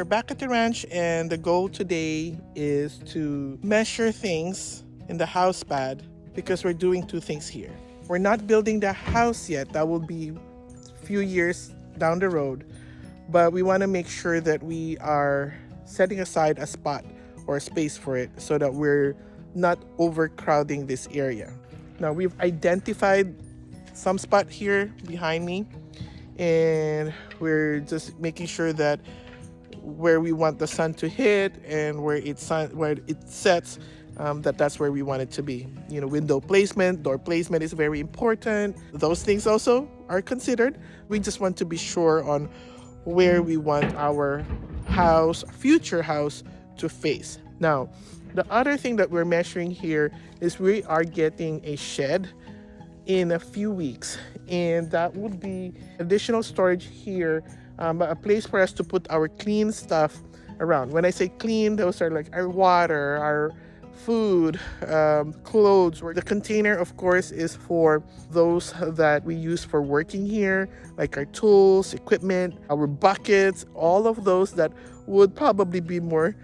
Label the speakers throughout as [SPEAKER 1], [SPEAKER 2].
[SPEAKER 1] We're back at the ranch, and the goal today is to measure things in the house pad because we're doing two things here. We're not building the house yet, that will be a few years down the road, but we want to make sure that we are setting aside a spot or a space for it so that we're not overcrowding this area. Now, we've identified some spot here behind me, and we're just making sure that where we want the sun to hit and where it sets, that's where we want it to be. Window placement, door placement is very important. Those things also are considered. We just want to be sure on where we want our future house to face. Now, the other thing that we're measuring here is we are getting a shed in a few weeks, and that would be additional storage here, a place for us to put our clean stuff around. When I say clean, those are like our water, our food, clothes. The container, of course, is for those that we use for working here, like our tools, equipment, our buckets, all of those that would probably be more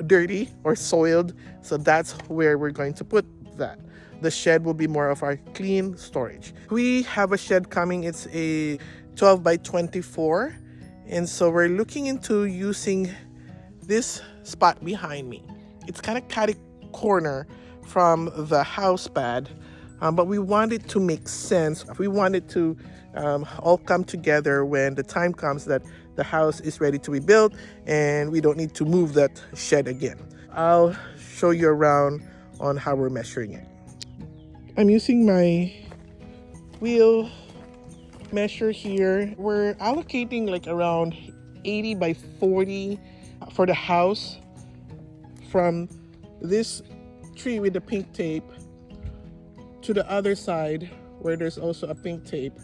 [SPEAKER 1] dirty or soiled. So that's where we're going to put that. The shed will be more of our clean storage. We have a shed coming. It's a 12 by 24. And so we're looking into using this spot behind me. It's kind of catty corner from the house pad, but we want it to make sense. We want it to all come together when the time comes that the house is ready to be built and we don't need to move that shed again. I'll show you around on how we're measuring it. I'm using my wheel measure here. We're allocating like around 80 by 40 for the house from this tree with the pink tape to the other side where there's also a pink tape.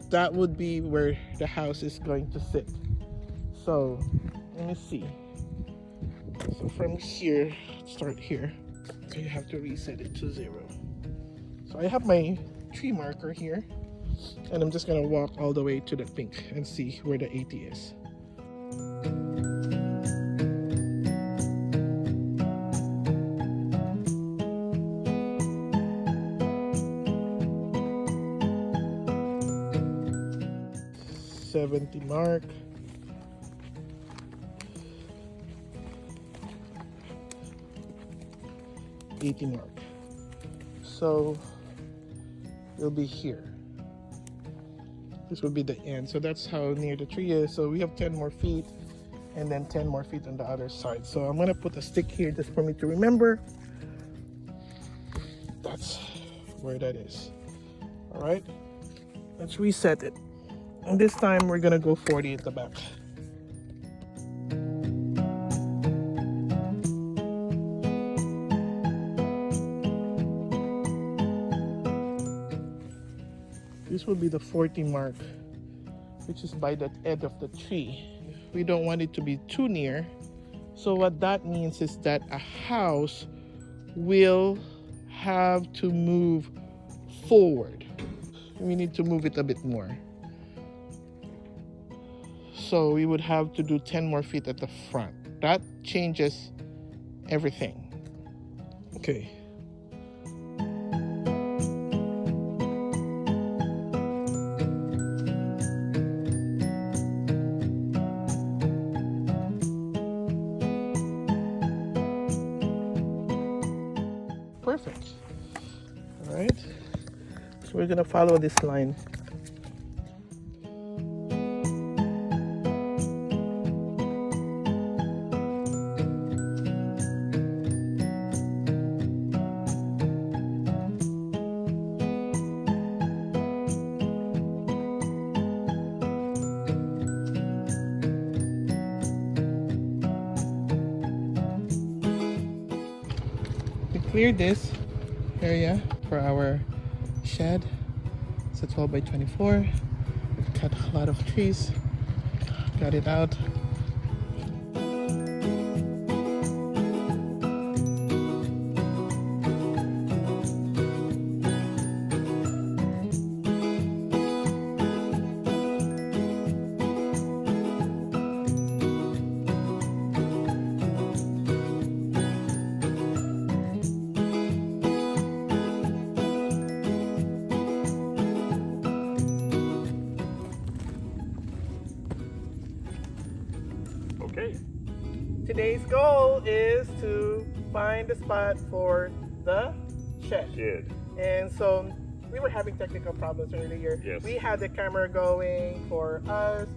[SPEAKER 1] That would be where the house is going to sit. So let me see. So from here, start here. So you have to reset it to 0. So I have my tree marker here, and I'm just gonna walk all the way to the pink and see where the 80 is. $70 mark. $80 mark. So it'll be here. This will be the end. So that's how near the tree is. So we have 10 more feet and then 10 more feet on the other side. So I'm gonna put a stick here just for me to remember. That's where that is. All right, let's reset it. And this time we're gonna go 40 at the back. This will be the 40 mark, which is by the edge of the tree. We don't want it to be too near. So what that means is that a house will have to move forward. We need to move it a bit more. So we would have to do 10 more feet at the front. That changes everything. Okay. Perfect. All right. So we're gonna follow this line. Cleared this area for our shed. It's a 12 by 24. We've cut a lot of trees, got it out. today's goal is to find a spot for the shed. And so we were having technical problems earlier.
[SPEAKER 2] Yes.
[SPEAKER 1] We had the camera going for us,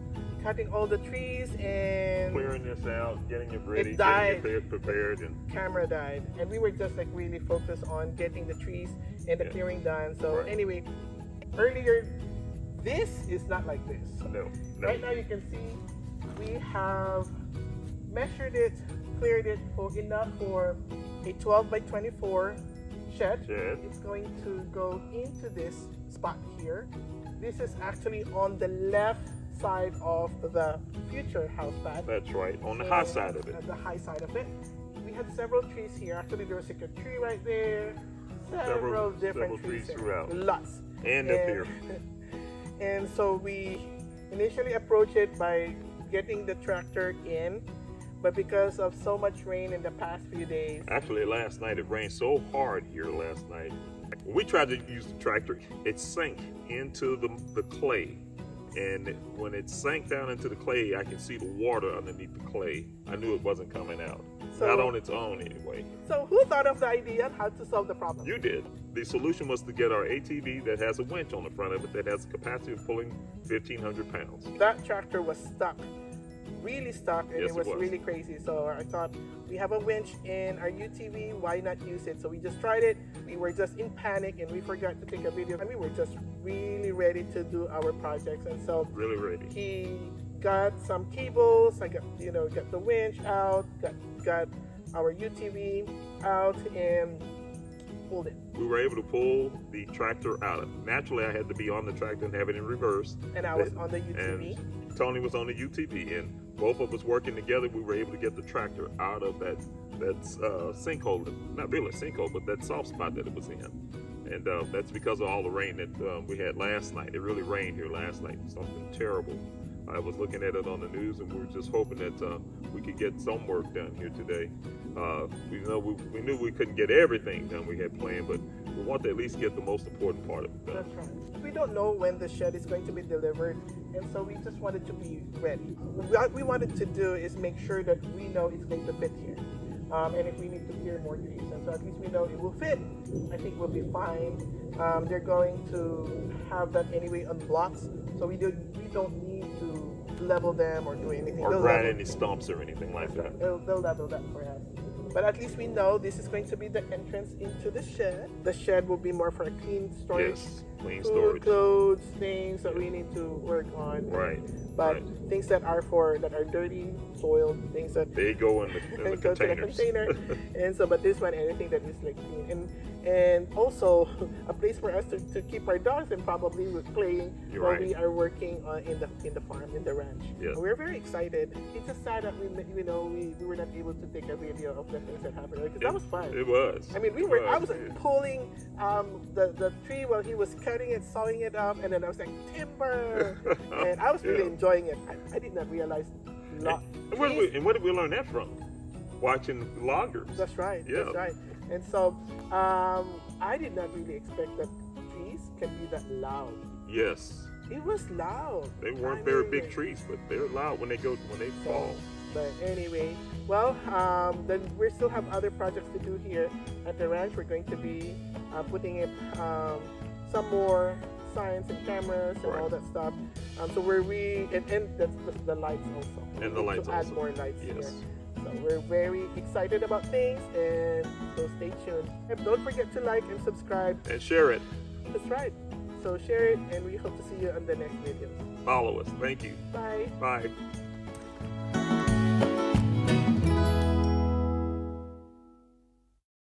[SPEAKER 1] cutting all the trees, and
[SPEAKER 2] Clearing this out, getting it ready,
[SPEAKER 1] It died.
[SPEAKER 2] getting it prepared, and
[SPEAKER 1] camera died. And we were just like really focused on getting the trees and the
[SPEAKER 2] Yeah.
[SPEAKER 1] clearing done. So
[SPEAKER 2] Right.
[SPEAKER 1] anyway, earlier, this is not like this.
[SPEAKER 2] no.
[SPEAKER 1] Right now you can see we have measured it, cleared it for enough for a 12 by 24 shed.
[SPEAKER 2] Shed.
[SPEAKER 1] It's going to go into this spot here. This is actually on the left side of the future house pad.
[SPEAKER 2] That's right, on the high
[SPEAKER 1] And
[SPEAKER 2] side of it.
[SPEAKER 1] At the high side of it. We had several trees here. Actually, there was like a tree right there. Several different
[SPEAKER 2] several trees
[SPEAKER 1] there.
[SPEAKER 2] throughout.
[SPEAKER 1] Lots.
[SPEAKER 2] And up here.
[SPEAKER 1] And so we initially approached it by getting the tractor in, but because of so much rain in the past few days,
[SPEAKER 2] Actually, last night it rained so hard here last night. When we tried to use the tractor, it sank into the clay. And when it sank down into the clay, I could see the water underneath the clay. I knew it wasn't coming out.
[SPEAKER 1] So-
[SPEAKER 2] Not on its own anyway.
[SPEAKER 1] so who thought of the idea on how to solve the problem?
[SPEAKER 2] You did. The solution was to get our ATV that has a winch on the front of it that has the capacity of pulling 1,500 pounds.
[SPEAKER 1] That tractor was stuck, really stuck, and
[SPEAKER 2] Yes,
[SPEAKER 1] it
[SPEAKER 2] it
[SPEAKER 1] was
[SPEAKER 2] was.
[SPEAKER 1] really crazy. So I thought, we have a winch in our UTV, why not use it? So we just tried it. We were just in panic and we forgot to take a video, and we were just really ready to do our projects. And so
[SPEAKER 2] Really ready.
[SPEAKER 1] he got some cables. I got got the winch out, got our UTV out, and pulled it.
[SPEAKER 2] We were able to pull the tractor out of it. Naturally, I had to be on the tractor and have it in reverse.
[SPEAKER 1] And I was on the UTV.
[SPEAKER 2] And Tony was on the UTV, and both of us working together, we were able to get the tractor out of that sinkhole. Not really a sinkhole, but that soft spot that it was in. And that's because of all the rain that we had last night. It really rained here last night, something terrible. I was looking at it on the news, and we were just hoping that we could get some work done here today. We knew we couldn't get everything done we had planned, but we want to at least get the most important part of it done.
[SPEAKER 1] That's right. We don't know when the shed is going to be delivered, and so we just wanted to be ready. What we wanted to do is make sure that we know it's going to fit here. And if we need to clear more trees, and so at least we know it will fit, I think we'll be fine. They're going to have that anyway on blocks, so we don't need to level them or do anything.
[SPEAKER 2] Or
[SPEAKER 1] They'll
[SPEAKER 2] grind
[SPEAKER 1] level-
[SPEAKER 2] any stumps or anything like that.
[SPEAKER 1] They'll level that for us. But at least we know this is going to be the entrance into the shed. The shed will be more for a clean storage.
[SPEAKER 2] Yes, clean
[SPEAKER 1] Food,
[SPEAKER 2] storage.
[SPEAKER 1] clothes, things that we need to work on.
[SPEAKER 2] Right.
[SPEAKER 1] But
[SPEAKER 2] right.
[SPEAKER 1] things that are dirty, soiled, things that
[SPEAKER 2] They go in the
[SPEAKER 1] go to the
[SPEAKER 2] containers.
[SPEAKER 1] container. And so, but this one, anything that is like clean, and also a place for us to keep our dogs and probably playing
[SPEAKER 2] You're
[SPEAKER 1] while
[SPEAKER 2] right.
[SPEAKER 1] we are working in the farm, in the ranch.
[SPEAKER 2] Yes.
[SPEAKER 1] We're very excited. It's just sad that we were not able to take a video of the things that happened because that was fun.
[SPEAKER 2] It was.
[SPEAKER 1] I mean,
[SPEAKER 2] It
[SPEAKER 1] I was
[SPEAKER 2] yeah.
[SPEAKER 1] pulling the tree while he was cutting it, sawing it up, and then I was like, timber! And I was really
[SPEAKER 2] Yeah.
[SPEAKER 1] enjoying it. I did not realize
[SPEAKER 2] And where did we learn that from? Watching loggers.
[SPEAKER 1] That's right,
[SPEAKER 2] Yeah.
[SPEAKER 1] that's right. And so, I did not really expect that trees can be that loud.
[SPEAKER 2] Yes.
[SPEAKER 1] It was loud.
[SPEAKER 2] They weren't
[SPEAKER 1] I
[SPEAKER 2] very
[SPEAKER 1] mean,
[SPEAKER 2] big trees, but they're loud when they fall.
[SPEAKER 1] But anyway, well, then we still have other projects to do here at the ranch. We're going to be putting in some more signs and cameras and all
[SPEAKER 2] Right.
[SPEAKER 1] that stuff. So and that's the lights also.
[SPEAKER 2] And
[SPEAKER 1] We
[SPEAKER 2] the
[SPEAKER 1] need
[SPEAKER 2] lights
[SPEAKER 1] to add
[SPEAKER 2] also.
[SPEAKER 1] more lights
[SPEAKER 2] Yes.
[SPEAKER 1] here. So we're very excited about things, and so stay tuned. And don't forget to like and subscribe.
[SPEAKER 2] And share it.
[SPEAKER 1] That's right. So share it, and we hope to see you on the next video.
[SPEAKER 2] Follow us. Thank you.
[SPEAKER 1] Bye.
[SPEAKER 2] Bye.